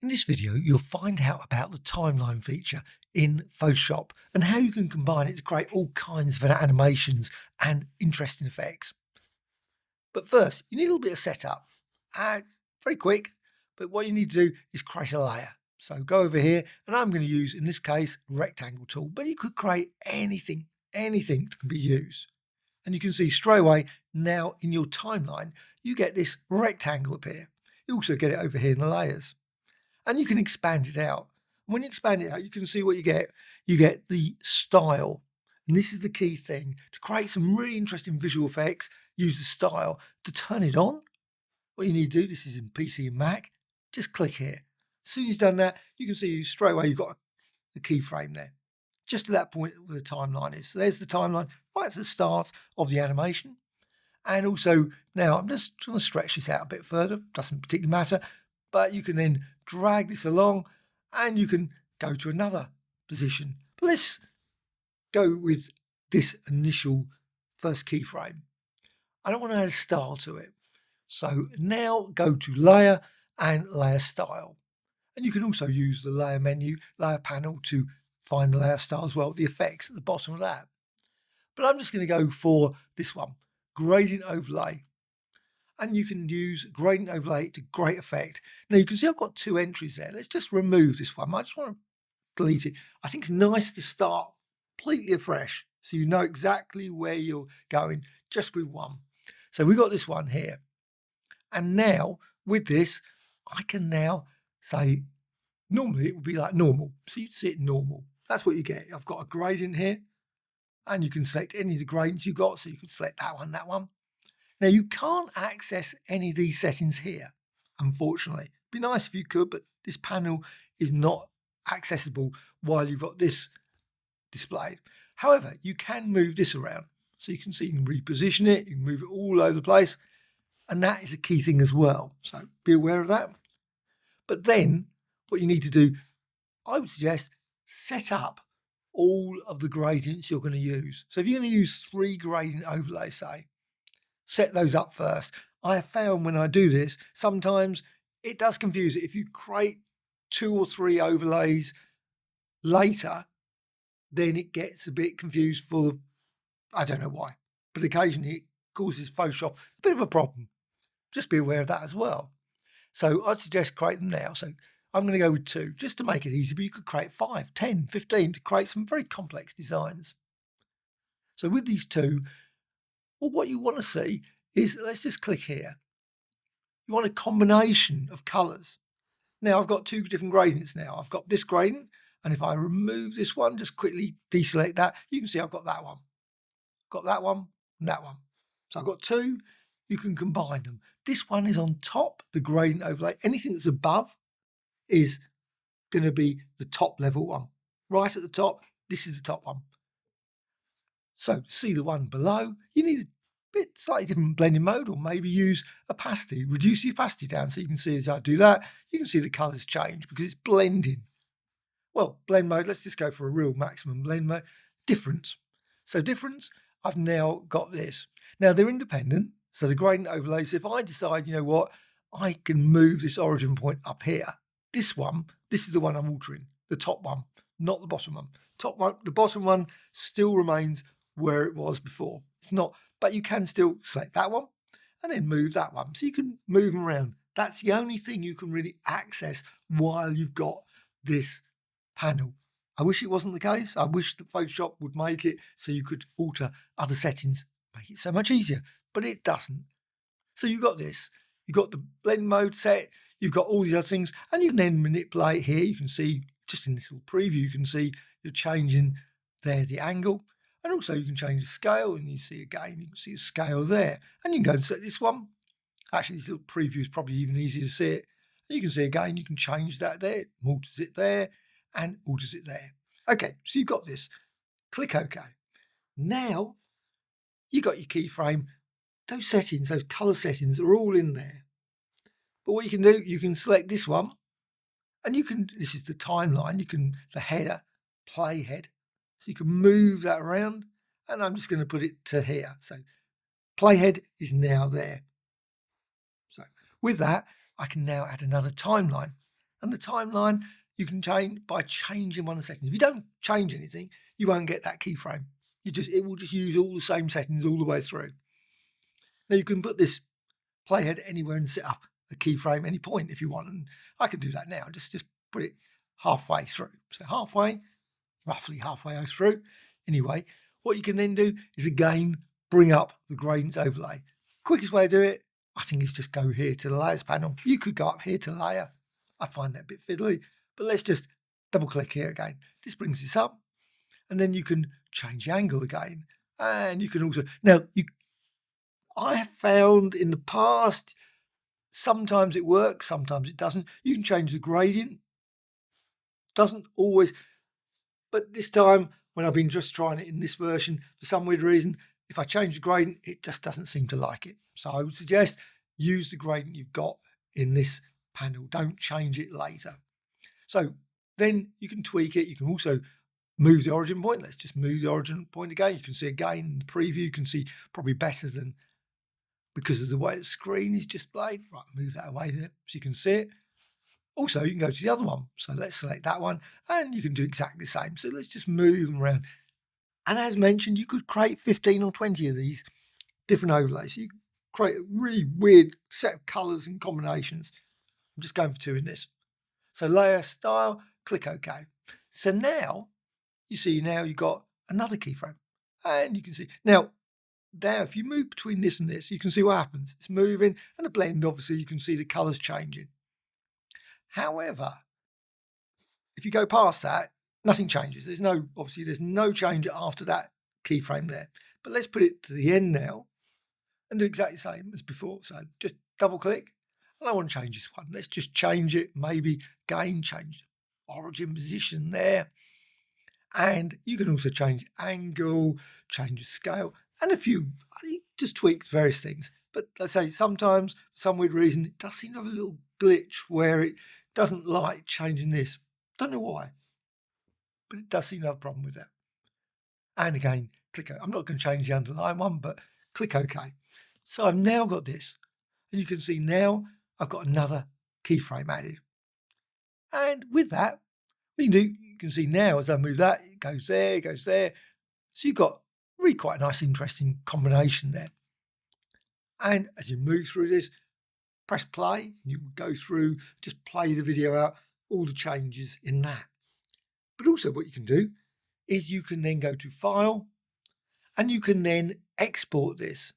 In this video, you'll find out about the timeline feature in Photoshop and how you can combine it to create all kinds of animations and interesting effects. But first, you need a little bit of setup. Very quick, but what you need to do is create a layer. So go over here, and I'm going to use, in this case, a rectangle tool, but you could create anything that can be used. And you can see straight away now in your timeline, you get this rectangle appear. You also get it over here in the layers. And you can expand it out. When you expand it out, you can see what you get. You get the style. And this is the key thing. To create some really interesting visual effects, use the style. To turn it on, what you need to do, this is in PC and Mac, just click here. As soon as you've done that, you can see straight away you've got the keyframe there. Just to that point where the timeline is. So there's the timeline right at the start of the animation. And also, now I'm just trying to stretch this out a bit further. Doesn't particularly matter. But you can then drag this along and you can go to another position. But let's go with this initial first keyframe. I don't want to add a style to it. So now go to Layer and Layer Style. And you can also use the Layer menu, Layer panel to find the layer style as well, the effects at the bottom of that. But I'm just going to go for this one, Gradient Overlay. And you can use Gradient Overlay to great effect. Now you can see I've got two entries there. Let's just remove this one. I just want to delete it. I think it's nice to start completely afresh so you know exactly where you're going just with one. So we've got this one here. And now with this, I can now say, normally it would be like normal. So you'd see it normal. That's what you get. I've got a gradient here and you can select any of the gradients you've got. So you can select that one, that one. Now you can't access any of these settings here, unfortunately. It'd be nice if you could, but this panel is not accessible while you've got this displayed. However, you can move this around. So you can see you can reposition it, you can move it all over the place. And that is a key thing as well. So be aware of that. But then what you need to do, I would suggest set up all of the gradients you're going to use. So if you're going to use 3 gradient overlays, say, set those up first. I have found when I do this, sometimes it does confuse it. If you create 2 or 3 overlays later, then it gets a bit confused full of, I don't know why, but occasionally it causes Photoshop a bit of a problem. Just be aware of that as well. So I'd suggest create them now. So I'm going to go with 2 just to make it easy, but you could create 5, 10, 15 to create some very complex designs. So with these 2, well, what you want to see is, let's just click here. You want a combination of colours. Now I've got 2 different gradients now. I've got this gradient, and if I remove this one, just quickly deselect that, you can see I've got that one. Got that one and that one. So I've got 2, you can combine them. This one is on top, the gradient overlay. Anything that's above is going to be the top level one. Right at the top, this is the top one. So see the one below, you need a bit slightly different blending mode, or maybe use opacity, reduce the opacity down so you can see as I do that, you can see the colours change because it's blending. Well, blend mode, let's just go for a real maximum blend mode. Difference. So difference, I've now got this. Now they're independent, so the gradient overlays, if I decide, you know what, I can move this origin point up here. This one, this is the one I'm altering, the top one, not the bottom one. Top one, the bottom one still remains where it was before. It's not, but you can still select that one and then move that one. So you can move them around. That's the only thing you can really access while you've got this panel. I wish it wasn't the case. I wish that Photoshop would make it so you could alter other settings, make it so much easier, but it doesn't. So you've got this, you've got the blend mode set, you've got all these other things, and you can then manipulate here. You can see just in this little preview, you can see you're changing there the angle. And also you can change the scale, and you see again, you can see a scale there. And you can go and set this one. Actually, this little preview is probably even easier to see it. And you can see again, you can change that there, alters it there, and alters it there. Okay, so you've got this. Click OK. Now, you've got your keyframe. Those settings, those colour settings are all in there. But what you can do, you can select this one. And you can, this is the timeline, you can, the header, playhead. So you can move that around, and I'm just going to put it to here. So playhead is now there. So with that, I can now add another timeline. And the timeline you can change by changing one of the settings. If you don't change anything, you won't get that keyframe. It will just use all the same settings all the way through. Now you can put this playhead anywhere and set up a keyframe any point if you want. And I can do that now. Just put it halfway through. So roughly halfway through. Anyway, what you can then do is again bring up the gradients overlay. Quickest way to do it, I think, is just go here to the layers panel. You could go up here to layer. I find that a bit fiddly, but let's just double click here again. This brings this up, and then you can change the angle again. And you can also, I have found in the past, sometimes it works, sometimes it doesn't. You can change the gradient. Doesn't always, but this time when I've been just trying it in this version, for some weird reason, if I change the gradient, it just doesn't seem to like it. So I would suggest use the gradient you've got in this panel. Don't change it later. So then you can tweak it. You can also move the origin point. Let's just move the origin point again. You can see again in the preview, you can see probably better than because of the way the screen is displayed. Right, move that away there so you can see it. Also, you can go to the other one. So let's select that one and you can do exactly the same. So let's just move them around. And as mentioned, you could create 15 or 20 of these different overlays. So you create a really weird set of colours and combinations. I'm just going for 2 in this. So layer, style, click OK. So now you've got another keyframe. And you can see, now if you move between this and this, you can see what happens. It's moving, and the blend, obviously, you can see the colours changing. However, if you go past that, nothing changes. There's no change after that keyframe there. But let's put it to the end now and do exactly the same as before. So just double click. And I want to change this one. Let's just change it. Maybe again, change the origin position there. And you can also change angle, change the scale, and I think just tweaks various things. But let's say sometimes, for some weird reason, it does seem to have a little glitch where it doesn't like changing this. Don't know why, but it does seem to have a problem with that. And again, click OK. I'm not going to change the underlying one, but click OK. So I've now got this, and you can see now I've got another keyframe added. And with that, what you can see now as I move that, it goes there, it goes there. So you've got really quite a nice, interesting combination there. And as you move through this, press play, and you go through, just play the video out, all the changes in that. But also what you can do is you can then go to File, and you can then export this.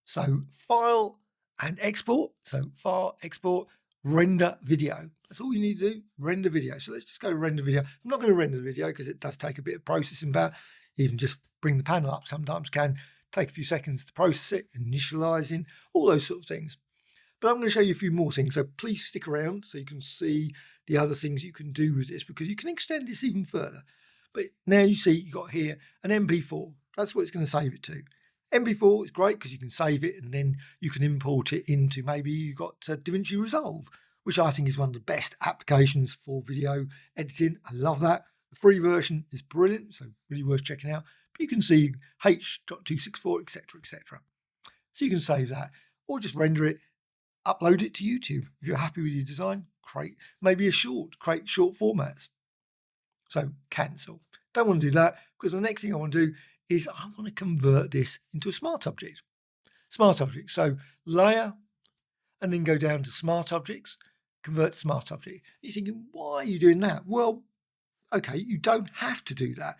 So File and Export. So File, Export, Render Video. That's all you need to do, render video. So let's just go render video. I'm not going to render the video because it does take a bit of processing power. Even just bring the panel up sometimes can take a few seconds to process it, initializing, all those sort of things. But I'm going to show you a few more things. So please stick around so you can see the other things you can do with this, because you can extend this even further. But now you see you've got here an MP4. That's what it's going to save it to. MP4 is great because you can save it and then you can import it into, maybe you've got DaVinci Resolve, which I think is one of the best applications for video editing. I love that. The free version is brilliant, so really worth checking out. But you can see H.264, etc., etc. So you can save that, or just render it, upload it to YouTube. If you're happy with your design, create maybe create short formats. So cancel. Don't want to do that, because the next thing I want to do is I want to convert this into a smart object. Smart object. So layer, and then go down to smart objects, convert smart object. You're thinking, why are you doing that? Well, okay, you don't have to do that,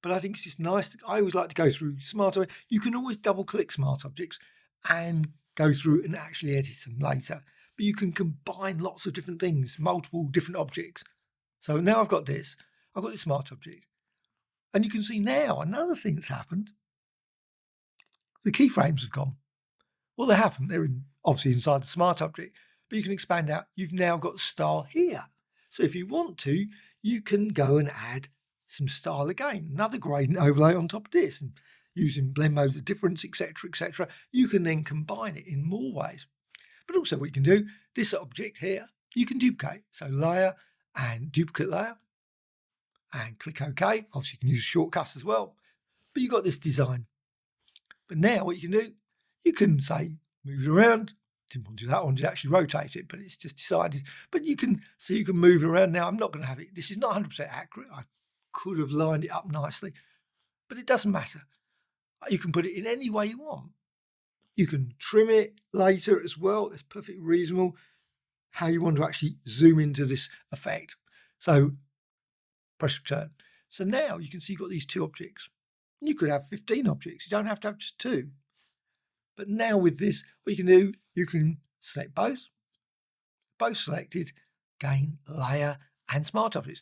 but I think it's just nice. I always like to go through smart objects. You can always double click smart objects and go through and actually edit them later. But you can combine lots of different things, multiple different objects. So now I've got this smart object. And you can see now another thing that's happened. The keyframes have gone. Well, they haven't. They're obviously inside the smart object, but you can expand out. You've now got style here. So if you want to, you can go and add some style again, another gradient overlay on top of this, and using blend modes of difference, etc., etc. You can then combine it in more ways. But also what you can do, this object here, you can duplicate. So layer and duplicate layer, and click OK. Obviously you can use shortcuts as well, but you've got this design. But now what you can do, you can say, move it around, didn't want to do that. I wanted to actually rotate it, but it's just decided. But you can move it around. Now I'm not going to have it. This is not 100% accurate. I could have lined it up nicely, but it doesn't matter. You can put it in any way you want. You can trim it later as well. It's perfectly reasonable how you want to actually zoom into this effect. So press return. So now you can see you've got these 2 objects. You could have 15 objects. You don't have to have just 2. But now with this, what you can do, you can select both selected, gain, layer, and smart objects.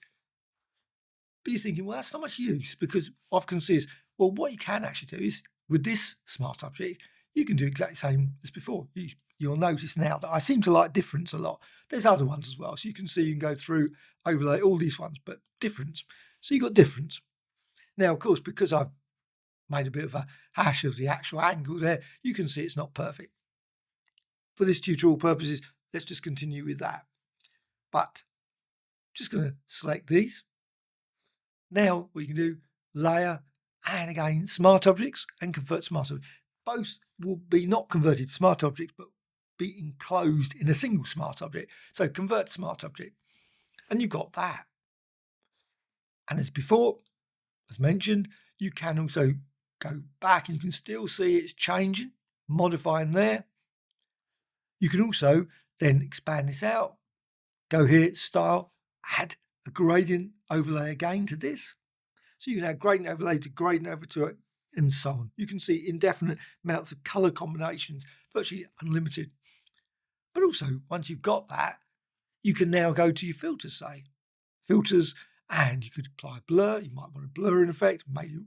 But you're thinking, well, that's not much use, because what I can see is, well, what you can actually do is with this smart object, you can do exactly the same as before. You'll notice now that I seem to like difference a lot. There's other ones as well. So you can see, you can go through, overlay all these ones, but difference. So you've got difference. Now, of course, because I've made a bit of a hash of the actual angle there, you can see it's not perfect. For this tutorial purposes, let's just continue with that. But just going to select these. Now what you can do, layer, and again, smart objects, and convert smart objects. Both will be not converted to smart objects, but be enclosed in a single smart object. So convert smart object, and you've got that. And as before, as mentioned, you can also go back and you can still see it's changing, modifying there. You can also then expand this out, go here, style, add a gradient overlay again to this. So you can add gradient overlay to gradient over to it, and so on. You can see indefinite amounts of color combinations, virtually unlimited. But also, once you've got that, you can now go to your filters, filters, and you could apply blur. You might want a blurring effect, maybe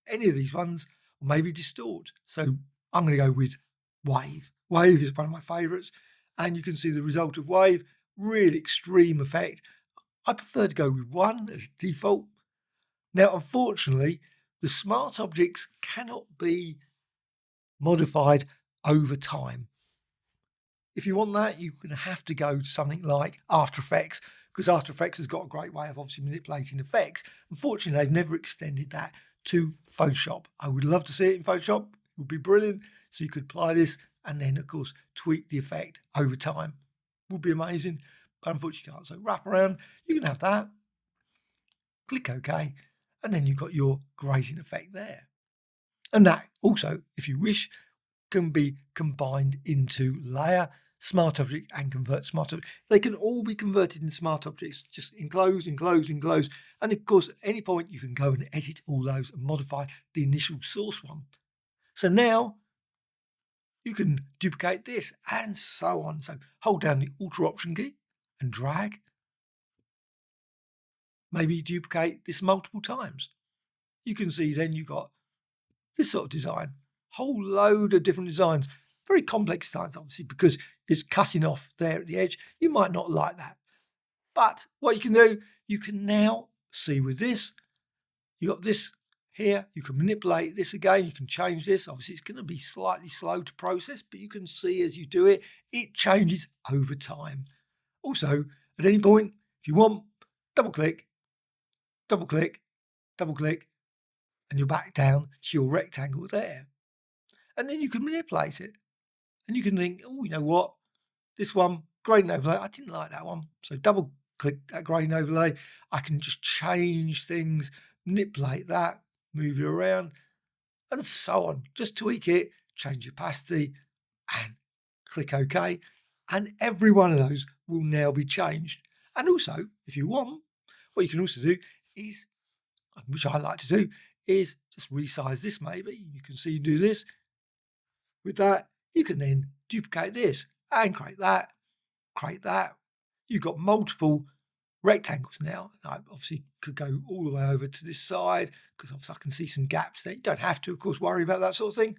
any of these ones, or maybe distort. So I'm going to go with wave. Wave is one of my favorites, and you can see the result of wave, really extreme effect. I prefer to go with 1 as default. Now, unfortunately, the smart objects cannot be modified over time. If you want that, you're going to have to go to something like After Effects, because After Effects has got a great way of obviously manipulating effects. Unfortunately, they've never extended that to Photoshop. I would love to see it in Photoshop. It would be brilliant. So you could apply this and then, of course, tweak the effect over time. Would be amazing, but unfortunately you can't. So wrap around, you can have that. Click OK, and then you've got your gradient effect there. And that also, if you wish, can be combined into layer, smart object, and convert smart object. They can all be converted into smart objects. Just enclose, enclose, enclose. And of course, at any point you can go and edit all those and modify the initial source one. So now you can duplicate this and so on. So hold down the Alt Option key and drag. Maybe duplicate this multiple times. You can see then you've got this sort of design. Whole load of different designs. Very complex designs, obviously, because it's cutting off there at the edge. You might not like that. But what you can do, you can now see with this, you got this here, you can manipulate this again, you can change this. Obviously, it's going to be slightly slow to process, but you can see as you do it, it changes over time. Also, at any point, if you want, double click, double click, double click, and you're back down to your rectangle there. And then you can manipulate it. And you can think, oh, you know what? This one, gradient overlay, I didn't like that one. So double click that gradient overlay. I can just change things, manipulate that, move it around, and so on. Just tweak it, change opacity, and click OK. And every one of those will now be changed. And also, if you want, what you can also do is, which I like to do, is just resize this maybe. You can see you do this. With that, you can then duplicate this and create that, create that. You've got multiple rectangles now. I obviously could go all the way over to this side because obviously I can see some gaps there. You don't have to, of course, worry about that sort of thing.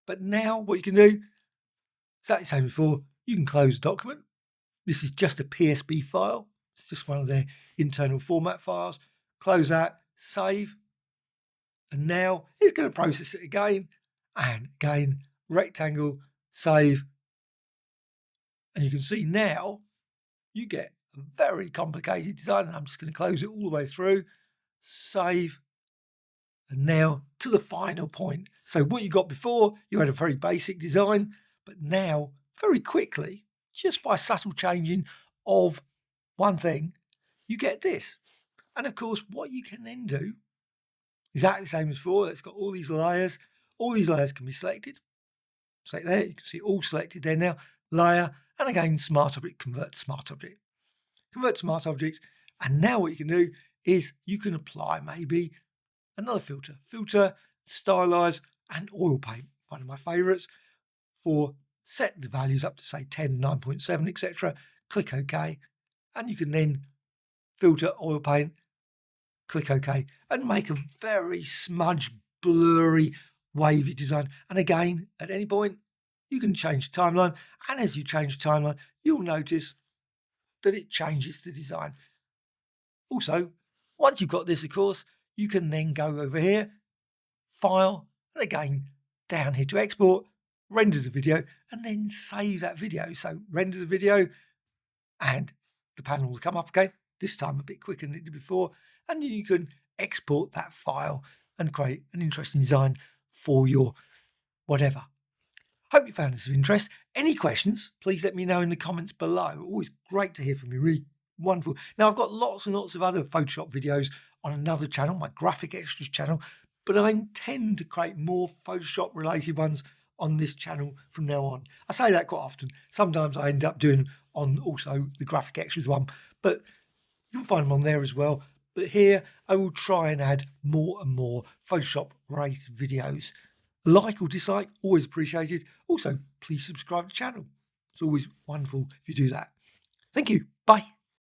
But now what you can do, exactly the same before, you can close the document. This is just a PSB file. It's just one of their internal format files. Close that, save. And now it's going to process it again and again, rectangle, save. And you can see now you get a very complicated design. And I'm just going to close it all the way through, save. And now to the final point. So what you got before, you had a very basic design, but now very quickly, just by subtle changing of one thing, you get this. And of course, what you can then do, exactly the same as before, it's got all these layers. All these layers can be selected. Select there, you can see all selected there now. Layer, and again, Smart Object, Convert to Smart Object. Convert to Smart Object, and now what you can do is you can apply maybe another filter. Filter, Stylize, and Oil Paint, one of my favourites, for set the values up to say 10, 9.7, etc. Click OK, and you can then filter Oil Paint, click OK, and make a very smudged, blurry, wavy design. And again, at any point, you can change the timeline, and as you change the timeline, you'll notice that it changes the design. Also, once you've got this, of course, you can then go over here, File, and again, down here to export, render the video, and then save that video. So render the video, and the panel will come up again, this time a bit quicker than it did before, and you can export that file and create an interesting design for your whatever. Hope you found this of interest. Any questions, please let me know in the comments below. Always great to hear from you, really wonderful. Now, I've got lots and lots of other Photoshop videos on another channel, my Graphic Extras channel, but I intend to create more Photoshop related ones on this channel from now on. I say that quite often. Sometimes I end up doing on also the Graphic Extras one, but you can find them on there as well. But here I will try and add more and more Photoshop related videos. Like or dislike, always appreciated. Also, please subscribe to the channel. It's always wonderful if you do that. Thank you. Bye.